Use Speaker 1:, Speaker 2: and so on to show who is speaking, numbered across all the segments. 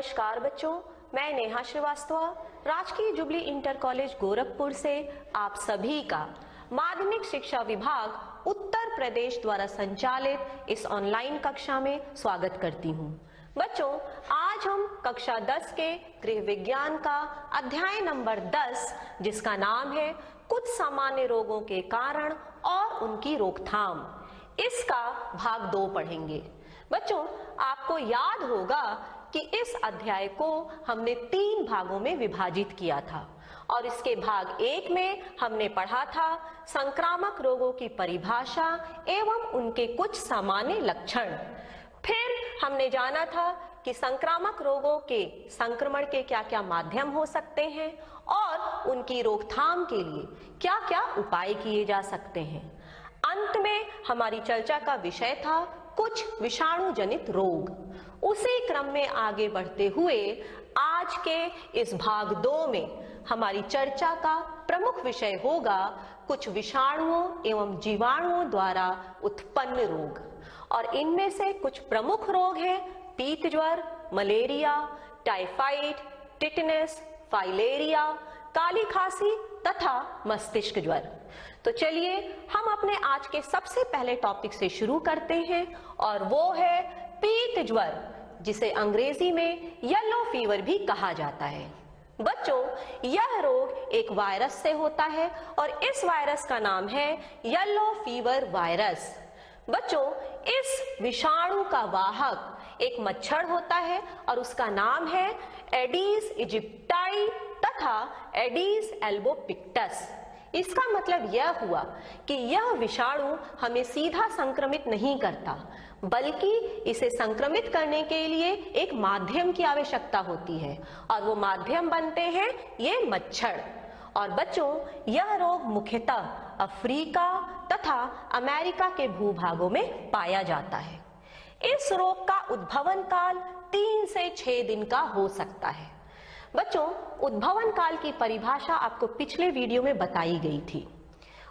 Speaker 1: नमस्कार बच्चों, मैं नेहा श्रीवास्तव राजकीय जुबली इंटर कॉलेज गोरखपुर से आप सभी का माध्यमिक शिक्षा विभाग उत्तर प्रदेश द्वारा संचालित इस ऑनलाइन कक्षा में स्वागत करती हूँ। बच्चों, आज हम कक्षा 10 के गृह विज्ञान का अध्याय नंबर 10 जिसका नाम है कुछ सामान्य रोगों के कारण और उनकी रोकथाम, इसका भाग 2 पढ़ेंगे। बच्चों, आपको याद होगा कि इस अध्याय को हमने 3 भागों में विभाजित किया था और इसके भाग 1 में हमने पढ़ा था संक्रामक रोगों की परिभाषा एवं उनके कुछ सामान्य लक्षण। फिर हमने जाना था कि संक्रामक रोगों के संक्रमण के क्या क्या माध्यम हो सकते हैं और उनकी रोकथाम के लिए क्या क्या उपाय किए जा सकते हैं। अंत में हमारी चर्चा का विषय था कुछ विषाणु जनित रोग। उसी क्रम में आगे बढ़ते हुए आज के इस भाग 2 में हमारी चर्चा का प्रमुख विषय होगा कुछ विषाणुओं एवं जीवाणुओं द्वारा उत्पन्न रोग, और इनमें से कुछ प्रमुख रोग हैं पीत ज्वर, मलेरिया, टाइफाइड, टिटनेस, फाइलेरिया, काली खांसी तथा मस्तिष्क ज्वर। तो चलिए हम अपने आज के सबसे पहले टॉपिक से शुरू करते हैं और वो है पीत ज्वर, जिसे अंग्रेजी में येलो फीवर भी कहा जाता है। बच्चों, यह रोग एक वायरस से होता है और इस वायरस का नाम है येलो फीवर वायरस। बच्चों, इस विषाणु का वाहक एक मच्छर होता है और उसका नाम है एडीज इजिप्टाई तथा एडीज एल्बोपिक्टस। इसका मतलब यह हुआ कि यह विषाणु हमें सीधा संक्रमित नहीं करता, बल्कि इसे संक्रमित करने के लिए एक माध्यम की आवश्यकता होती है और वो माध्यम बनते हैं ये मच्छर। और बच्चों, यह रोग मुख्यतः अफ्रीका तथा अमेरिका के भूभागों में पाया जाता है। इस रोग का उद्भवन काल 3 से 6 दिन का हो सकता है। बच्चों, उद्भवन काल की परिभाषा आपको पिछले वीडियो में बताई गई थी।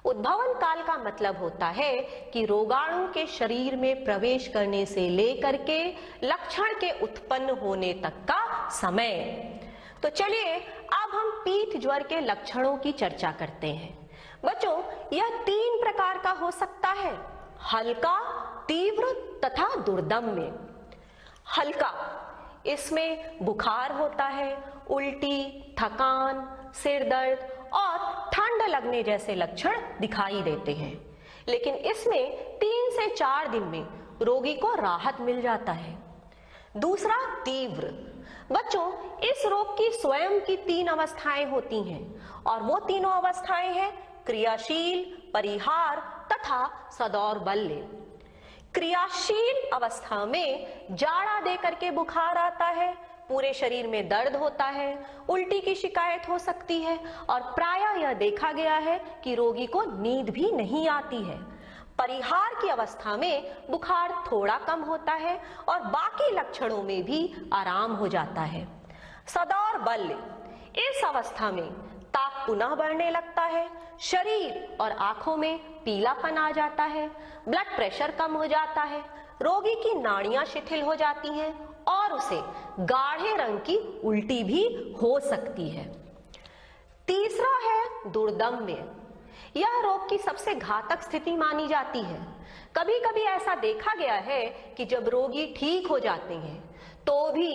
Speaker 1: उद्भवन काल का मतलब होता है कि रोगाणु के शरीर में प्रवेश करने से लेकर के लक्षण के उत्पन्न होने तक का समय। तो चलिए अब हम पीत ज्वर के लक्षणों की चर्चा करते हैं। बच्चों, यह 3 प्रकार का हो सकता है, हल्का, तीव्र तथा दुर्दम्य। हल्का, इसमें बुखार होता है, उल्टी, थकान, सिर दर्द और ठंड लगने जैसे लक्षण दिखाई देते हैं, लेकिन इसमें 3 से 4 दिन में रोगी को राहत मिल जाता है। दूसरा, तीव्र। बच्चों, इस रोग की स्वयं की 3 अवस्थाएं होती हैं और वो तीनों अवस्थाएं हैं क्रियाशील, परिहार तथा सदौर्बल्य। क्रियाशील अवस्था में जाड़ा देकर के बुखार आता है, पूरे शरीर में दर्द होता है, उल्टी की शिकायत हो सकती है और प्रायः यह देखा गया है कि रोगी को नींद भी नहीं आती है। परिहार की अवस्था में बुखार थोड़ा कम होता है और बाकी लक्षणों में भी आराम हो जाता है। सदौर्बल्य, इस अवस्था में ताप पुनः बढ़ने लगता है, शरीर और आंखों में पीलापन आ जाता है, ब्लड प्रेशर कम हो जाता है, रोगी की नाड़ियां शिथिल हो जाती हैं और उसे गाढ़े रंग की उल्टी भी हो सकती है। तीसरा है दुर्दम्य। यह रोग की सबसे घातक स्थिति मानी जाती है। कभी कभी ऐसा देखा गया है कि जब रोगी ठीक हो जाते हैं तो भी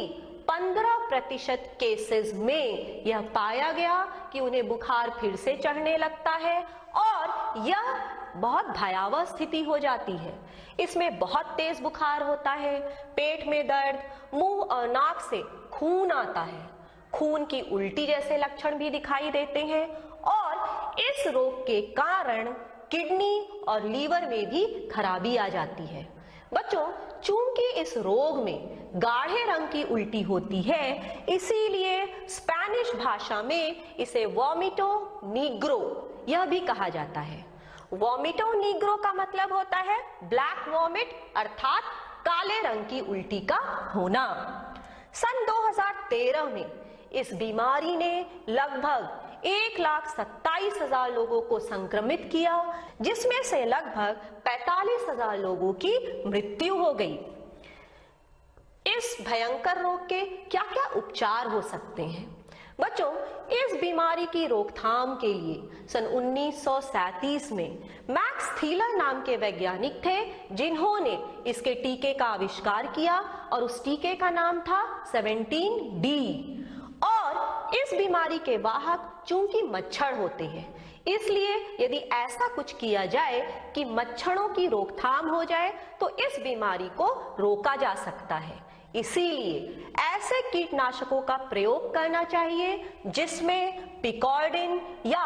Speaker 1: 15% केसेस में यह पाया गया कि उन्हें बुखार फिर से चढ़ने लगता है और यह बहुत भयावह स्थिति हो जाती है। इसमें बहुत तेज बुखार होता है, पेट में दर्द, मुंह और नाक से खून आता है, खून की उल्टी जैसे लक्षण भी दिखाई देते हैं और इस रोग के कारण किडनी और लीवर में भी खराबी आ जाती है। बच्चों, चूंकि इस रोग में गाढ़े रंग की उल्टी होती है, इसीलिए स्पेनिश भाषा में इसे वोमिटो नीग्रो यह भी कहा जाता है। वोमिटो नीग्रो का मतलब होता है ब्लैक वॉमिट, अर्थात काले रंग की उल्टी का होना। सन 2013 में इस बीमारी ने लगभग 1,27,000 लोगों को संक्रमित किया, जिसमें से लगभग 45,000 लोगों की मृत्यु हो गई। इस भयंकर रोग के क्या क्या उपचार हो सकते हैं? बच्चों, इस बीमारी की रोकथाम के लिए सन 1937 में मैक्स थीलर नाम के वैज्ञानिक थे, जिन्होंने इसके टीके का आविष्कार किया और उस टीके का नाम था 17D। और इस बीमारी के वाहक चूंकि मच्छर होते हैं, इसलिए यदि ऐसा कुछ किया जाए कि मच्छरों की रोकथाम हो जाए तो इस बीमारी को रोका जा सकता है। इसीलिए ऐसे कीटनाशकों का प्रयोग करना चाहिए जिसमें पिकॉर्डिन या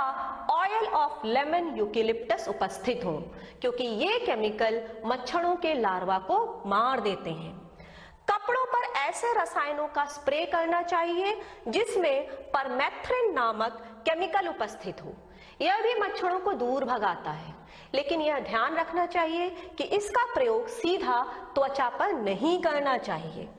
Speaker 1: ऑयल ऑफ लेमन यूकेलिप्टस उपस्थित हो, क्योंकि ये केमिकल मच्छरों के लार्वा को मार देते हैं। कपड़ों पर ऐसे रसायनों का स्प्रे करना चाहिए जिसमें परमेथ्रिन नामक केमिकल उपस्थित हो। यह भी मच्छरों को दूर भगाता है, लेकिन यह ध्यान रखना चाहिए कि इसका प्रयोग सीधा त्वचा पर नहीं करना चाहिए।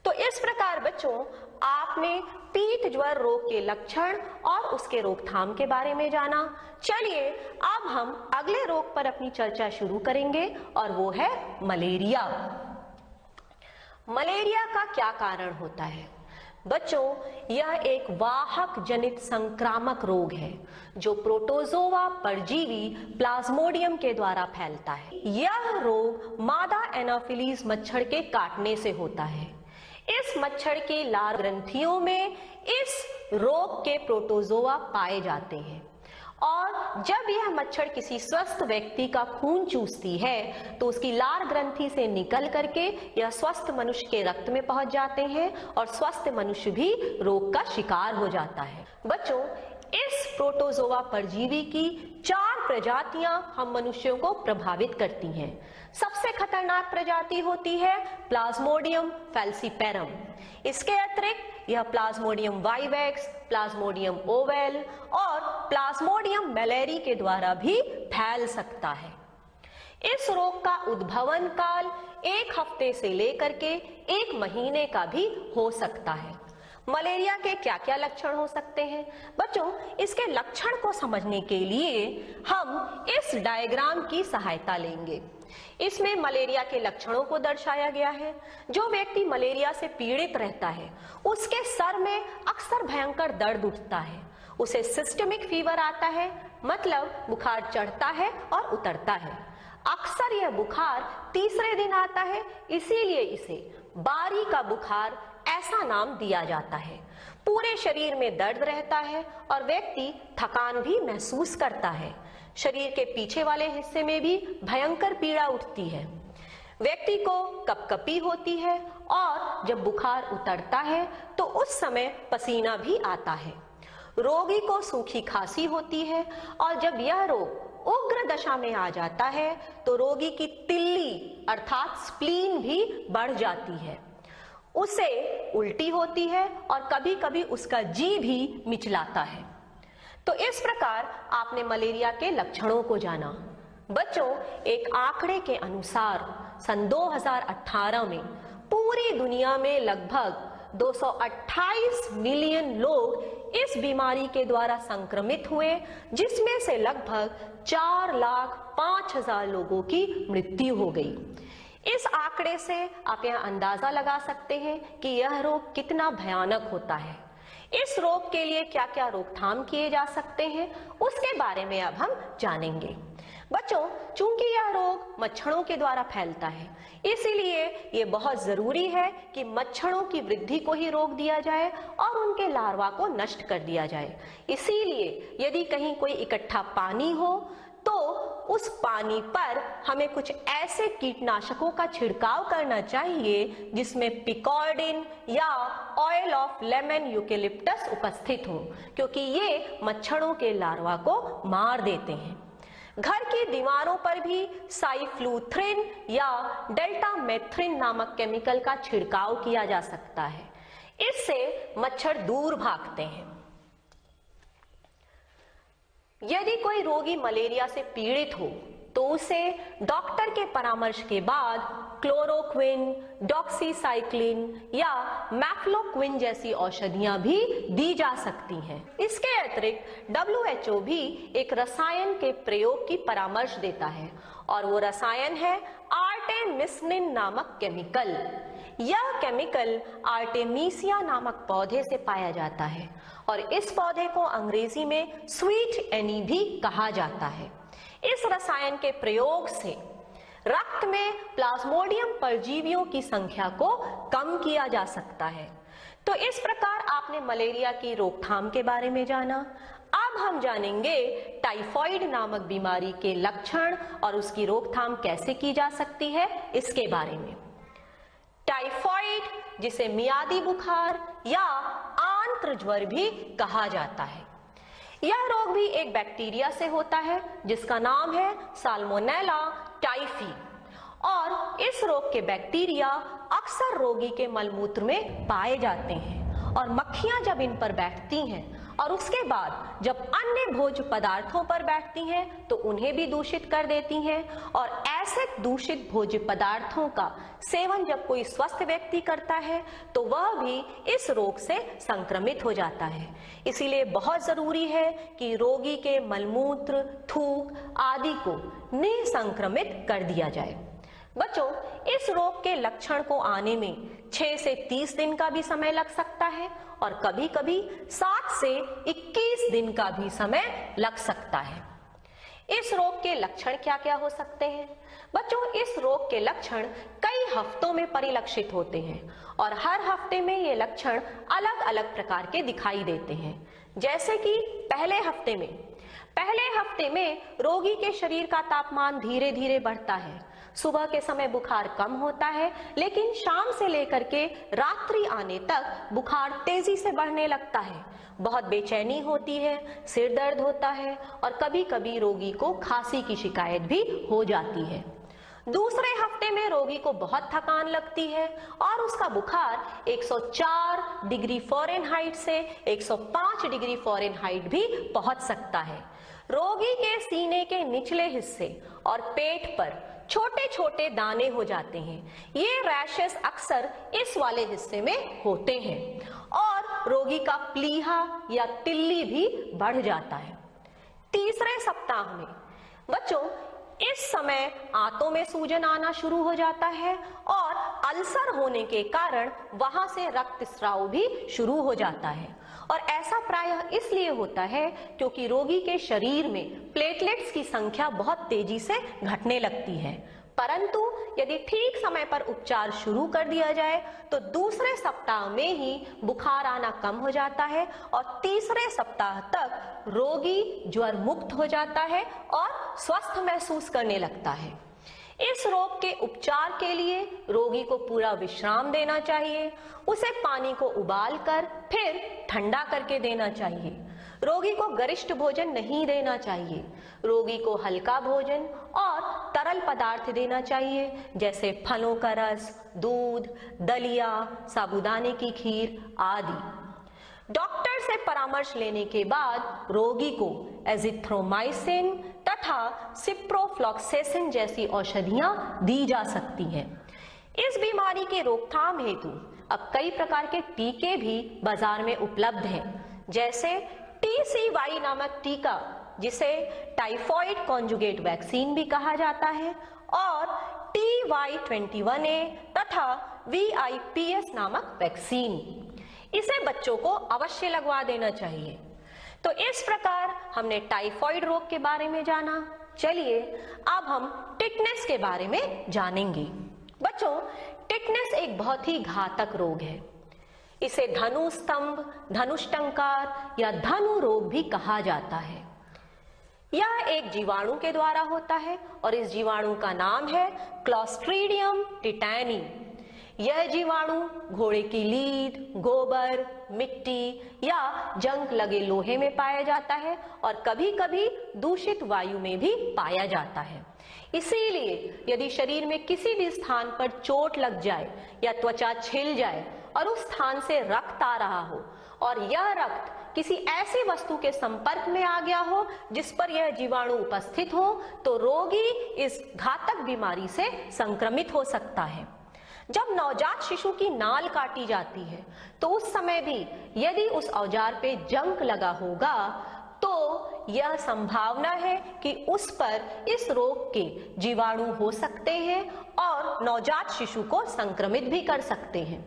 Speaker 1: तो इस प्रकार बच्चों, आपने पीत ज्वर रोग के लक्षण और उसके रोकथाम के बारे में जाना। चलिए अब हम अगले रोग पर अपनी चर्चा शुरू करेंगे और वो है मलेरिया। मलेरिया का क्या कारण होता है? बच्चों, यह एक वाहक जनित संक्रामक रोग है जो प्रोटोजोआ परजीवी प्लाज्मोडियम के द्वारा फैलता है। यह रोग मादा एनोफिलीज मच्छर के काटने से होता है। इस मच्छर की लार ग्रंथियों में इस रोग के प्रोटोजोआ पाए जाते हैं और जब यह मच्छर किसी स्वस्थ व्यक्ति का खून चूसती है तो उसकी लार ग्रंथि से निकल करके यह स्वस्थ मनुष्य के रक्त में पहुंच जाते हैं और स्वस्थ मनुष्य भी रोग का शिकार हो जाता है। बच्चों, इस प्रोटोजोआ परजीवी की 4 प्रजातियां हम मनुष्यों को प्रभावित करती हैं। सबसे खतरनाक प्रजाति होती है प्लाज्मोडियम फैल्सीपेरम। इसके अतिरिक्त यह प्लाज्मोडियम वाइवेक्स, प्लाज्मोडियम ओवेल और प्लाज्मोडियम मैलेरी के द्वारा भी फैल सकता है। इस रोग का उद्भवन काल 1 हफ्ते से लेकर के 1 महीने का भी हो सकता है। मलेरिया के क्या क्या लक्षण हो सकते हैं? बच्चों, इसके लक्षण को समझने के लिए हम इस डायग्राम की सहायता लेंगे। इसमें मलेरिया के लक्षणों को दर्शाया गया है। जो व्यक्ति मलेरिया से पीड़ित रहता है उसके सर में अक्सर भयंकर दर्द उठता है। उसे सिस्टमिक फीवर आता है, मतलब बुखार चढ़ता है और उतरता है। अक्सर यह बुखार तीसरे दिन आता है, इसीलिए इसे बारी का बुखार ऐसा नाम दिया जाता है। पूरे शरीर में दर्द रहता है और व्यक्ति थकान भी महसूस करता है। शरीर के पीछे वाले हिस्से में भी भयंकर पीड़ा उठती है। व्यक्ति को कपकपी होती है और जब बुखार उतरता है तो उस समय पसीना भी आता है। रोगी को सूखी खांसी होती है और जब यह रोग उग्र दशा में आ जाता है तो रोगी की तिल्ली अर्थात स्प्लीन भी बढ़ जाती है। उसे उल्टी होती है और कभी कभी उसका जी भी मिचलाता है। तो इस प्रकार आपने मलेरिया के लक्षणों को जाना। बच्चों, एक आंकड़े के अनुसार सन 2018 में पूरी दुनिया में लगभग 228 मिलियन लोग इस बीमारी के द्वारा संक्रमित हुए, जिसमें से लगभग 4,05,000 लोगों की मृत्यु हो गई। इस आंकड़े से आप यह अंदाजा लगा सकते हैं कि यह रोग कितना भयानक होता है। इस रोग के लिए क्या क्या रोकथाम किए जा सकते हैं उसके बारे में अब हम जानेंगे। बच्चों, चूंकि यह रोग मच्छरों के द्वारा फैलता है, इसीलिए ये बहुत जरूरी है कि मच्छरों की वृद्धि को ही रोक दिया जाए और उनके लार्वा को नष्ट कर दिया जाए। इसीलिए यदि कहीं कोई इकट्ठा पानी हो तो उस पानी पर हमें कुछ ऐसे कीटनाशकों का छिड़काव करना चाहिए जिसमें पिकॉर्डिन या ऑयल ऑफ लेमन यूकेलिप्टस उपस्थित हो, क्योंकि ये मच्छरों के लार्वा को मार देते हैं। घर की दीवारों पर भी साइफ्लूथ्रिन या डेल्टामेथ्रिन नामक केमिकल का छिड़काव किया जा सकता है। इससे मच्छर दूर भागते हैं। यदि कोई रोगी मलेरिया से पीड़ित हो तो उसे डॉक्टर के परामर्श के बाद क्लोरोक्विन, डॉक्सीसाइक्लिन या मैफ्लोक्विन जैसी औषधियां भी दी जा सकती हैं। इसके अतिरिक्त WHO भी एक रसायन के प्रयोग की परामर्श देता है और वो रसायन है आर्टेमिसिनिन नामक केमिकल। यह केमिकल आर्टेमिसिया नामक पौधे से पाया जाता है और इस पौधे को अंग्रेजी में स्वीट एनी भी कहा जाता है। इस रसायन के प्रयोग से रक्त में प्लाज्मोडियम परजीवियों की संख्या को कम किया जा सकता है। तो इस प्रकार आपने मलेरिया की रोकथाम के बारे में जाना। अब हम जानेंगे टाइफॉइड नामक बीमारी के लक्षण और उसकी रोकथाम कैसे की जा सकती है इसके बारे में। टाइफॉइड, जिसे मियादी बुखार या आंत्र ज्वर भी कहा जाता है, यह रोग भी एक बैक्टीरिया से होता है जिसका नाम है साल्मोनेला टाइफी और इस रोग के बैक्टीरिया अक्सर रोगी के मलमूत्र में पाए जाते हैं और मक्खियां जब इन पर बैठती हैं और उसके बाद जब अन्य भोज्य पदार्थों पर बैठती हैं तो उन्हें भी दूषित कर देती हैं और ऐसे दूषित भोज्य पदार्थों का सेवन जब कोई स्वस्थ व्यक्ति करता है तो वह भी इस रोग से संक्रमित हो जाता है। इसीलिए बहुत जरूरी है कि रोगी के मलमूत्र, थूक आदि को निसंक्रमित कर दिया जाए। बच्चों, इस रोग के लक्षण को आने में 6 से 30 दिन का भी समय लग सकता है और कभी कभी 7 से 21 दिन का भी समय लग सकता है। इस रोग के लक्षण क्या क्या हो सकते हैं? बच्चों, इस रोग के लक्षण कई हफ्तों में परिलक्षित होते हैं और हर हफ्ते में ये लक्षण अलग अलग प्रकार के दिखाई देते हैं। जैसे कि पहले हफ्ते में रोगी के शरीर का तापमान धीरे धीरे बढ़ता है। सुबह के समय बुखार कम होता है, लेकिन शाम से लेकर के रात्रि आने तक बुखार तेजी से बढ़ने लगता है। बहुत बेचैनी होती है, सिर दर्द होता है और कभी कभी रोगी को खांसी की शिकायत भी हो जाती है। दूसरे हफ्ते में रोगी को बहुत थकान लगती है और उसका बुखार 104 डिग्री फ़ारेनहाइट से 105 डिग्री फ़ारेनहाइट भी पहुंच सकता है। रोगी के सीने के निचले हिस्से और पेट पर छोटे छोटे दाने हो जाते हैं। ये रैशेस अक्सर इस वाले हिस्से में होते हैं और रोगी का प्लीहा या तिल्ली भी बढ़ जाता है। तीसरे सप्ताह में बच्चों इस समय आंतों में सूजन आना शुरू हो जाता है और अल्सर होने के कारण वहां से रक्तस्राव भी शुरू हो जाता है और ऐसा प्रायः इसलिए होता है क्योंकि रोगी के शरीर में प्लेटलेट्स की संख्या बहुत तेजी से घटने लगती है। परंतु यदि ठीक समय पर उपचार शुरू कर दिया जाए तो दूसरे सप्ताह में ही बुखार आना कम हो जाता है और तीसरे सप्ताह तक रोगी ज्वर मुक्त हो जाता है और स्वस्थ महसूस करने लगता है। इस रोग के उपचार के लिए रोगी को पूरा विश्राम देना चाहिए। उसे पानी को उबालकर फिर ठंडा करके देना चाहिए। रोगी को गरिष्ठ भोजन नहीं देना चाहिए। रोगी को हल्का भोजन और तरल पदार्थ देना चाहिए, जैसे फलों का रस, दूध, दलिया, साबूदाने की खीर आदि। डॉक्टर से परामर्श लेने के बाद रोगी को एजिथ्रोमाइसिन तथा सिप्रोफ्लॉक्सेसिन जैसी औषधियां दी जा सकती हैं। इस बीमारी की रोकथाम हेतु अब कई प्रकार के टीके भी बाजार में उपलब्ध हैं, जैसे TCY नामक टीका, जिसे टाइफॉइड कॉन्जुगेट वैक्सीन भी कहा जाता है, और TY21A तथा VIPS नामक वैक्सीन। इसे बच्चों को अवश्य लगवा देना चाहिए। तो इस प्रकार हमने टाइफॉइड रोग के बारे में जाना। चलिए अब हम टिटनेस के बारे में जानेंगे। बच्चों, टिटनेस एक बहुत ही घातक रोग है। इसे धनु स्तंभ, धनुष्टंकार या धनु रोग भी कहा जाता है। यह एक जीवाणु के द्वारा होता है और इस जीवाणु का नाम है क्लोस्ट्रीडियम टिटैनी। यह जीवाणु घोड़े की लीद, गोबर, मिट्टी या जंग लगे लोहे में पाया जाता है और कभी कभी दूषित वायु में भी पाया जाता है। इसीलिए यदि शरीर में किसी भी स्थान पर चोट लग जाए या त्वचा छिल जाए और उस स्थान से रक्त आ रहा हो और यह रक्त किसी ऐसी वस्तु के संपर्क में आ गया हो जिस पर यह जीवाणु उपस्थित हो, तो रोगी इस घातक बीमारी से संक्रमित हो सकता है। जब नवजात शिशु की नाल काटी जाती है तो उस समय भी यदि उस औजार पे जंक लगा होगा तो यह संभावना है कि उस पर इस रोग के जीवाणु हो सकते हैं और नवजात शिशु को संक्रमित भी कर सकते हैं।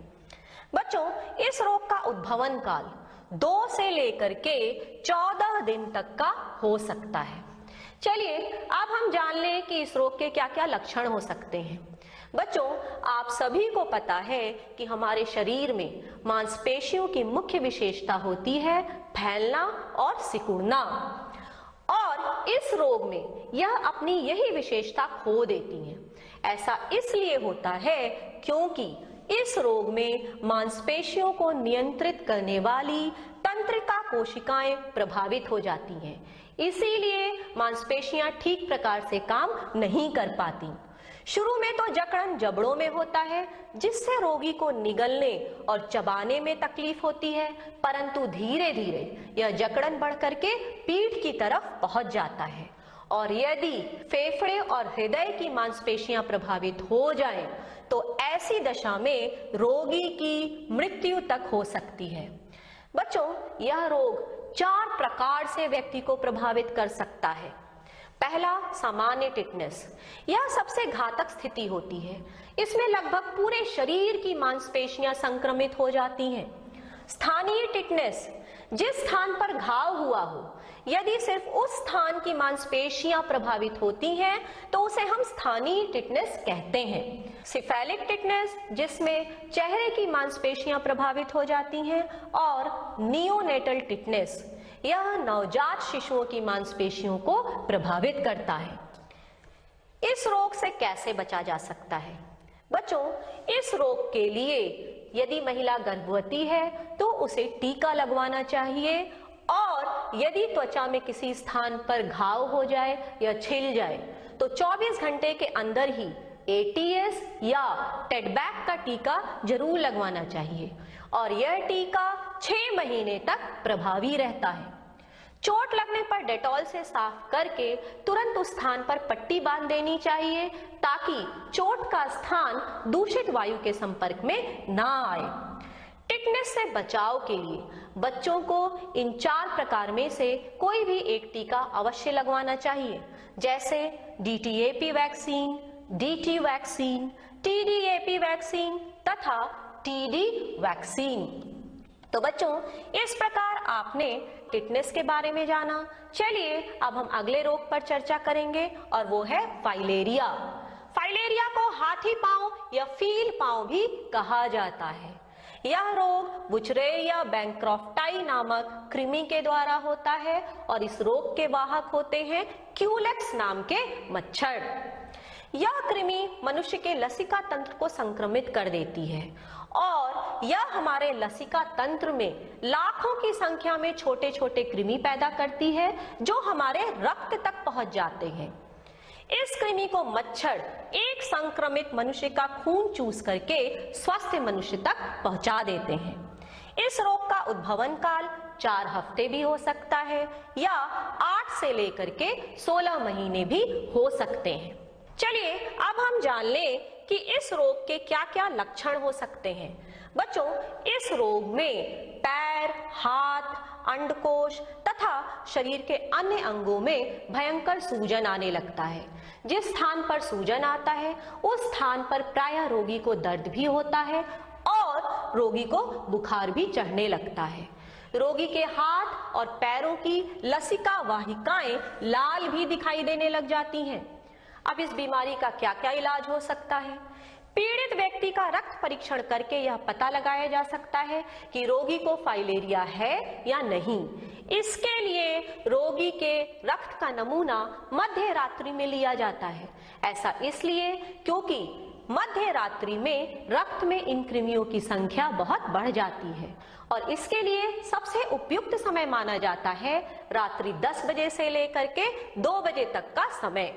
Speaker 1: बच्चों, इस रोग का उद्भवन काल 2 से लेकर के 14 दिन तक का हो सकता है। चलिए अब हम जान लें कि इस रोग के क्या क्या लक्षण हो सकते हैं। बच्चों, आप सभी को पता है कि हमारे शरीर में मांसपेशियों की मुख्य विशेषता होती है फैलना और सिकुड़ना, और इस रोग में यह अपनी यही विशेषता खो देती हैं। ऐसा इसलिए होता है क्योंकि इस रोग में मांसपेशियों को नियंत्रित करने वाली तंत्रिका कोशिकाएं प्रभावित हो जाती हैं, इसीलिए मांसपेशियां ठीक प्रकार से काम नहीं कर पाती। शुरू में तो जकड़न जबड़ों में होता है, जिससे रोगी को निगलने और चबाने में तकलीफ होती है, परंतु धीरे धीरे यह जकड़न बढ़ करके पीठ की तरफ पहुंच जाता है, और यदि फेफड़े और हृदय की मांसपेशियां प्रभावित हो जाएं, तो ऐसी दशा में रोगी की मृत्यु तक हो सकती है। बच्चों, यह रोग 4 प्रकार से व्यक्ति को प्रभावित कर सकता है। पहला, सामान्य टिटनेस। यह सबसे घातक स्थिति होती है। इसमें लगभग पूरे शरीर की मांसपेशियां संक्रमित हो जाती हैं। स्थानीय टिटनेस, जिस स्थान पर घाव हुआ हो, यदि सिर्फ उस स्थान की मांसपेशियां प्रभावित होती हैं तो उसे हम स्थानीय टिटनेस कहते हैं। सिफेलिक टिटनेस, जिसमें चेहरे की मांसपेशियां प्रभावित हो जाती हैं, और नियोनेटल टिटनेस, यह नवजात शिशुओं की मांसपेशियों को प्रभावित करता है। इस रोग से कैसे बचा जा सकता है? बच्चों, इस रोग के लिए यदि महिला गर्भवती है तो उसे टीका लगवाना चाहिए, और यदि त्वचा में किसी स्थान पर घाव हो जाए या छिल जाए तो 24 घंटे के अंदर ही ATS या टेडबैक का टीका जरूर लगवाना चाहिए, और यह टीका 6 महीने तक प्रभावी रहता है। चोट लगने पर डेटॉल से साफ करके तुरंत उस स्थान पर पट्टी बांध देनी चाहिए, ताकि चोट का स्थान दूषित वायु के संपर्क में ना आए। टिटनेस से बचाव के लिए बच्चों को इन 4 प्रकार में से कोई भी एक टीका अवश्य लगवाना चाहिए, जैसे DTAP vaccine, DT vaccine, TDAP vaccine तथा TD वैक्सीन। तो बच्चों, इस प्रकार आपने टिटनेस के बारे में जाना। चलिए अब हम अगले रोग पर चर्चा करेंगे, और वो है फाइलेरिया। फाइलेरिया को हाथी पांव या फील पांव भी कहा जाता है। यह रोग बुचरेरिया बैंक्रॉफ्टाई नामक कृमि के द्वारा होता है, और इस रोग के वाहक होते हैं क्यूलेक्स नाम के मच्छर। यह कृमि मनुष्य के लसिका तंत्र को संक्रमित कर देती है, और यह हमारे लसिका तंत्र में लाखों की संख्या में छोटे छोटे कृमि पैदा करती है, जो हमारे रक्त तक पहुंच जाते हैं। इस कृमि को मच्छर एक संक्रमित मनुष्य का खून चूस करके स्वस्थ मनुष्य तक पहुंचा देते हैं। इस रोग का उद्भवन काल 4 हफ्ते भी हो सकता है, या 8 से लेकर के 16 महीने भी हो सकते हैं। चलिए अब हम जान लें कि इस रोग के क्या क्या लक्षण हो सकते हैं। बच्चों, इस रोग में पैर, हाथ, अंडकोश तथा शरीर के अन्य अंगों में भयंकर सूजन आने लगता है। जिस स्थान पर सूजन आता है उस स्थान पर प्रायः रोगी को दर्द भी होता है, और रोगी को बुखार भी चढ़ने लगता है। रोगी के हाथ और पैरों की लसिका वाहिकाएं लाल भी दिखाई देने लग जाती हैं। अब इस बीमारी का क्या क्या इलाज हो सकता है? पीड़ित व्यक्ति का रक्त परीक्षण करके यह पता लगाया जा सकता है कि रोगी को फाइलेरिया है या नहीं। इसके लिए रोगी के रक्त का नमूना मध्य रात्रि में लिया जाता है। ऐसा इसलिए क्योंकि मध्य रात्रि में रक्त में इन कृमियों की संख्या बहुत बढ़ जाती है, और इसके लिए सबसे उपयुक्त समय माना जाता है रात्रि 10 बजे से लेकर के 2 बजे तक का समय।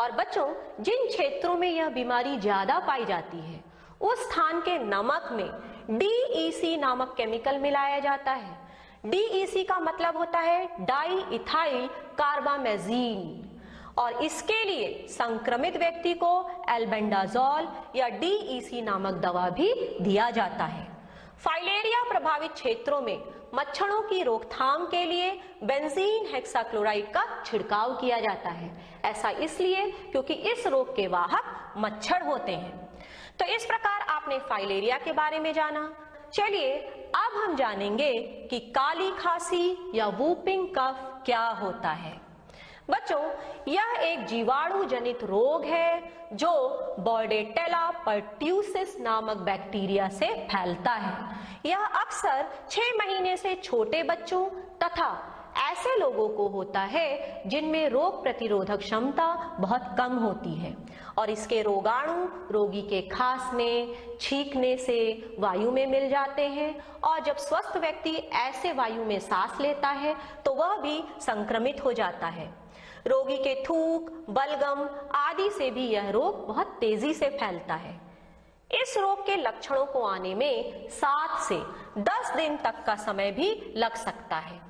Speaker 1: और बच्चों, जिन क्षेत्रों में यह बीमारी ज्यादा पाई जाती है उस स्थान के नमक में DEC नामक केमिकल मिलाया जाता है। DEC का मतलब होता है डाई इथाइल कार्बामेजीन, और इसके लिए संक्रमित व्यक्ति को एल्बेंडाजोल या DEC नामक दवा भी दिया जाता है। फाइलेरिया प्रभावित क्षेत्रों में मच्छरों की रोकथाम के लिए बेंजीन हेक्साक्लोराइड का छिड़काव किया जाता है। ऐसा इसलिए क्योंकि इस रोग के वाहक मच्छर होते हैं। तो इस प्रकार आपने फाइलेरिया के बारे में जाना। चलिए अब हम जानेंगे कि काली खांसी या वूपिंग कफ क्या होता है। बच्चों, यह एक जीवाणु जनित रोग है जो बॉर्डेटेला पर्ट्यूसिस नामक बैक्टीरिया से फैलता है। यह अक्सर 6 महीने से छोटे बच्चों तथा ऐसे लोगों को होता है जिनमें रोग प्रतिरोधक क्षमता बहुत कम होती है और इसके रोगाणु रोगी के खांसने, छींकने से वायु में मिल जाते हैं और जब स्वस्थ व्यक्ति ऐसे वायु में सांस लेता है तो वह भी संक्रमित हो जाता है। रोगी के थूक, बलगम आदि से भी यह रोग बहुत तेजी से फैलता है। इस रोग के लक्षणों को आने में 7 से 10 दिन तक का समय भी लग सकता है।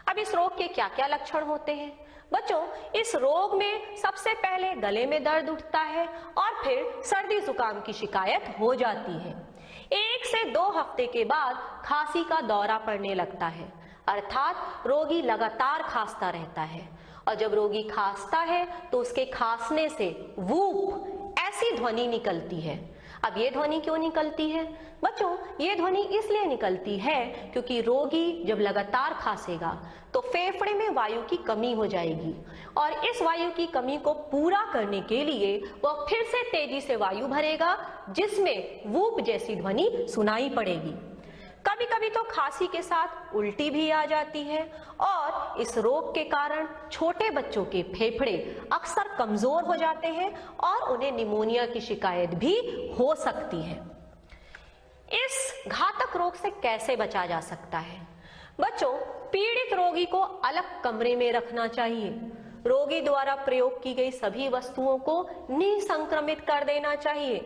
Speaker 1: अब इस रोग के क्या क्या लक्षण होते हैं? बच्चों, इस रोग में सबसे पहले गले में दर्द उठता है और फिर सर्दी जुकाम की शिकायत हो जाती है। 1 से 2 हफ्ते के बाद खांसी का दौरा पड़ने लगता है, अर्थात रोगी लगातार खांसता रहता है और जब रोगी खांसता है तो उसके खांसने से वूप ऐसी ध्वनि निकलती है। अब ये ध्वनि क्यों निकलती है? बच्चों, ये ध्वनि इसलिए निकलती है क्योंकि रोगी जब लगातार खांसेगा तो फेफड़े में वायु की कमी हो जाएगी और इस वायु की कमी को पूरा करने के लिए वह फिर से तेजी से वायु भरेगा जिसमें वूप जैसी ध्वनि सुनाई पड़ेगी। कभी कभी तो खांसी के साथ उल्टी भी आ जाती है और इस रोग के कारण छोटे बच्चों के फेफड़े अक्सर कमजोर हो जाते हैं और उन्हें निमोनिया की शिकायत भी हो सकती है। इस घातक रोग से कैसे बचा जा सकता है? बच्चों, पीड़ित रोगी को अलग कमरे में रखना चाहिए। रोगी द्वारा प्रयोग की गई सभी वस्तुओं को निसंक्रमित कर देना चाहिए।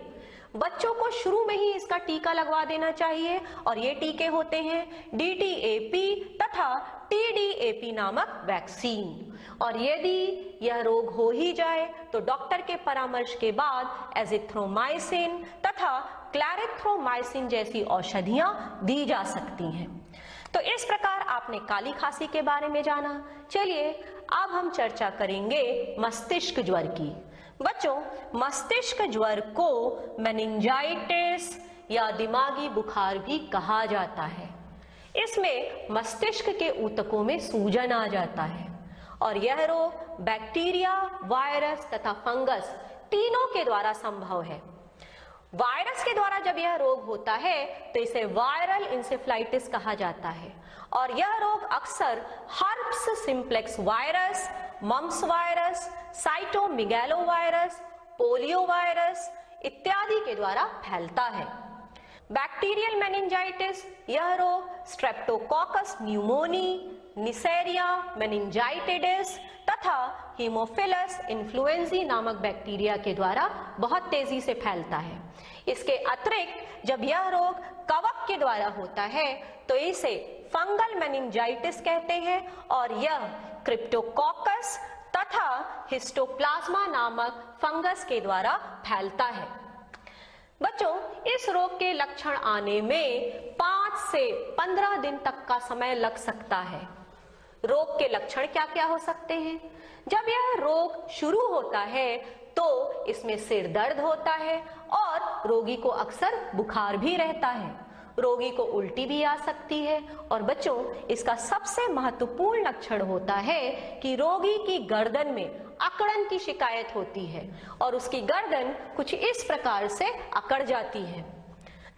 Speaker 1: बच्चों को शुरू में ही इसका टीका लगवा देना चाहिए और ये टीके होते हैं DTAP तथा TDAP नामक वैक्सीन। और यदि यह रोग हो ही जाए तो डॉक्टर के परामर्श के बाद एजिथ्रोमाइसिन तथा क्लैरिथ्रोमाइसिन जैसी औषधियां दी जा सकती हैं। तो इस प्रकार आपने काली खांसी के बारे में जाना। चलिए अब हम चर्चा करेंगे मस्तिष्क ज्वर की। बच्चों, मस्तिष्क ज्वर को मेनिंजाइटिस या दिमागी बुखार भी कहा जाता है। इसमें मस्तिष्क के ऊतकों में सूजन आ जाता है और यह रोग बैक्टीरिया, वायरस तथा फंगस तीनों के द्वारा संभव है। वायरस के द्वारा जब यह रोग होता है तो इसे वायरल इंसेफ्लाइटिस कहा जाता है और यह रोग अक्सर herpes simplex virus, mumps virus, cytomegalo virus, polio virus इत्यादि के द्वारा फैलता है। बैक्टीरियल मेनिंजाइटिस यह रोग स्ट्रेप्टोकोकस न्यूमोनी, निसेरिया मेनिंजाइटिडिस तथा हीमोफिलस इन्फ्लुएंजी नामक बैक्टीरिया के द्वारा बहुत तेजी से फैलता है। इसके अतिरिक्त जब यह रोग कवक के द्वारा होता है तो इसे फंगल मेनिंजाइटिस कहते हैं और यह क्रिप्टोकोकस तथा हिस्टोप्लाज्मा नामक फंगस के द्वारा फैलता है। बच्चों, इस रोग के लक्षण आने में 5 से 15 दिन तक का समय लग सकता है। रोग के लक्षण क्या क्या हो सकते हैं? जब यह रोग शुरू होता है तो इसमें सिर दर्द होता है और रोगी को अक्सर बुखार भी रहता है। रोगी को उल्टी भी आ सकती है और बच्चों, इसका सबसे महत्वपूर्ण लक्षण होता है कि रोगी की गर्दन में अकड़न की शिकायत होती है और उसकी गर्दन कुछ इस प्रकार से अकड़ जाती है।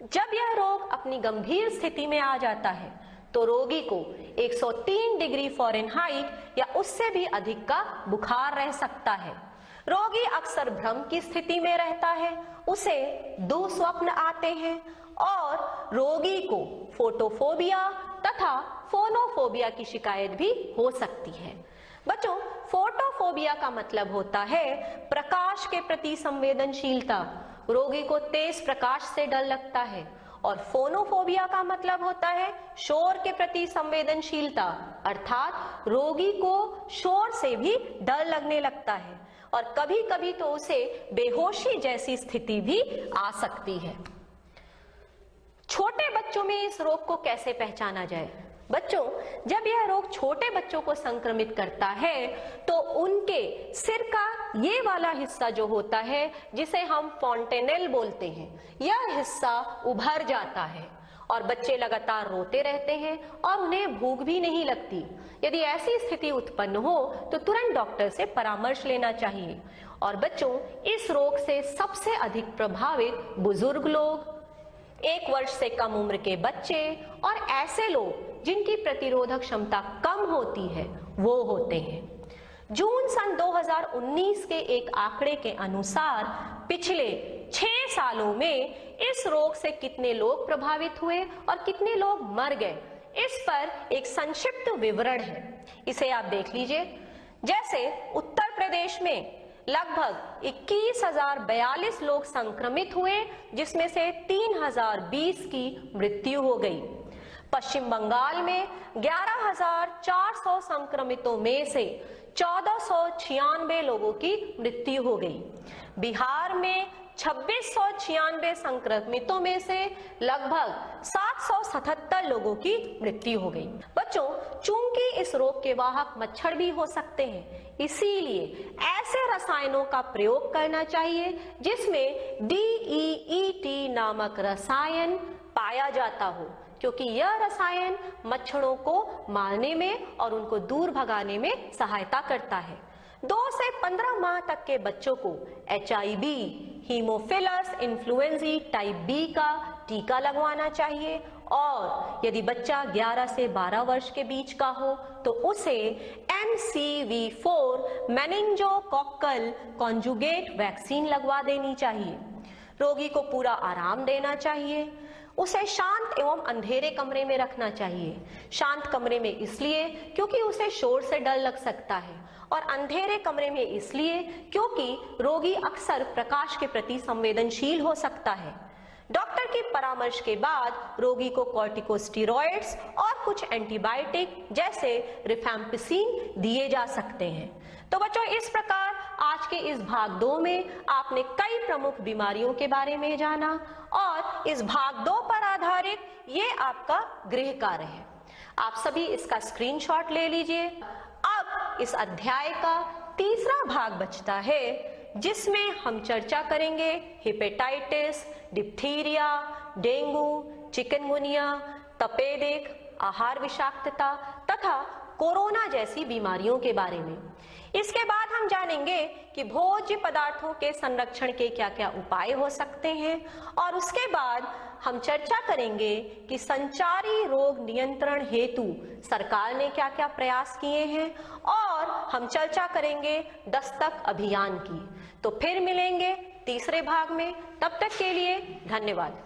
Speaker 1: जब यह रोग अपनी गंभीर स्थिति में आ जाता है तो रोगी को 103 डिग्री फ़ारेनहाइट या उससे भी अधिक का बुखार रह सकता है। रोगी अक्सर भ्रम की स्थिति में रहता है, उसे दुःस्वप्न आते हैं और रोगी को फोटोफोबिया तथा फोनोफोबिया की शिकायत भी हो सकती है। बच्चों, फोटोफोबिया का मतलब होता है प्रकाश के प्रति संवेदनशीलता। रोगी को तेज प्रकाश से डर लगता है और फोनोफोबिया का मतलब होता है शोर के प्रति संवेदनशीलता, अर्थात रोगी को शोर से भी डर लगने लगता है और कभी कभी तो उसे बेहोशी जैसी स्थिति भी आ सकती है। छोटे बच्चों में इस रोग को कैसे पहचाना जाए? बच्चों, जब यह रोग छोटे बच्चों को संक्रमित करता है तो उनके सिर का ये वाला हिस्सा जो होता है, जिसे हम फॉन्टेनेल बोलते हैं, यह हिस्सा उभर जाता है और बच्चे लगातार रोते रहते हैं और उन्हें भूख भी नहीं लगती। यदि ऐसी स्थिति उत्पन्न हो तो तुरंत डॉक्टर से परामर्श लेना चाहिए। और बच्चों, इस रोग से सबसे अधिक प्रभावित बुजुर्ग लोग, 1 वर्ष से कम उम्र के बच्चे और ऐसे लोग जिनकी प्रतिरोधक क्षमता कम होती है, वो होते हैं। जून सन 2019 के एक आंकड़े के अनुसार पिछले 6 सालों में इस रोग से कितने लोग प्रभावित हुए और कितने लोग मर गए, इस पर एक संक्षिप्त विवरण है। इसे आप देख लीजिए। जैसे उत्तर प्रदेश में लगभग 21,042 लोग संक्रमित हुए, जिसमें से 3,020 की मृत्यु हो गई। पश्चिम बंगाल में 11,400 संक्रमितों में से 1,496 लोगों की मृत्यु हो गई। बिहार में 2,696 संक्रमितों में से लगभग 777 लोगों की मृत्यु हो गई। बच्चों, चूंकि इस रोग के वाहक मच्छर भी हो सकते हैं, इसीलिए ऐसे रसायनों का प्रयोग करना चाहिए जिसमें DEET नामक रसायन पाया जाता हो, क्योंकि यह रसायन मच्छरों को मारने में और उनको दूर भगाने में सहायता करता है। 2 से 15 माह तक के बच्चों को HIV, Haemophilus influenza type B का टीका लगवाना चाहिए और यदि बच्चा 11 से 12 वर्ष के बीच का हो तो उसे MCV4 मेनिंजोकोक्कल कॉन्जुगेट वैक्सीन लगवा देनी चाहिए। रोगी को पूरा आराम देना चाहिए। उसे शांत एवं अंधेरे कमरे में रखना चाहिए। शांत कमरे में इसलिए क्योंकि उसे शोर से डर लग सकता है, और अंधेरे कमरे में इसलिए क्योंकि रोगी अक्सर प्रकाश के प्रति संवेदनशील हो सकता है। डॉक्टर की परामर्श के बाद रोगी को कॉर्टिकोस्टेरॉइड्स और कुछ एंटीबायोटिक जैसे रिफैम्पिसिन दिए जा सकते हैं। तो बच्चों, इस प्रकार आज के इस भाग 2 में आपने कई प्रमुख बीमारियों के बारे में जाना और इस भाग 2 पर आधारित ये आपका गृह कार्य है। आप सभी इसका स्क्रीनशॉट ले लीजिए। अब इस अध्याय का तीसरा भाग बचता है, जिसमें हम चर्चा करेंगे हेपेटाइटिस, डिप्थीरिया, डेंगू, चिकनगुनिया, तपेदिक, आहार विषाक्तता तथा कोरोना जैसी बीमारियों के बारे में। इसके बाद हम जानेंगे कि भोज्य पदार्थों के संरक्षण के क्या क्या उपाय हो सकते हैं, और उसके बाद हम चर्चा करेंगे कि संचारी रोग नियंत्रण हेतु सरकार ने क्या क्या प्रयास किए हैं, और हम चर्चा करेंगे दस्तक अभियान की। तो फिर मिलेंगे तीसरे भाग में। तब तक के लिए धन्यवाद।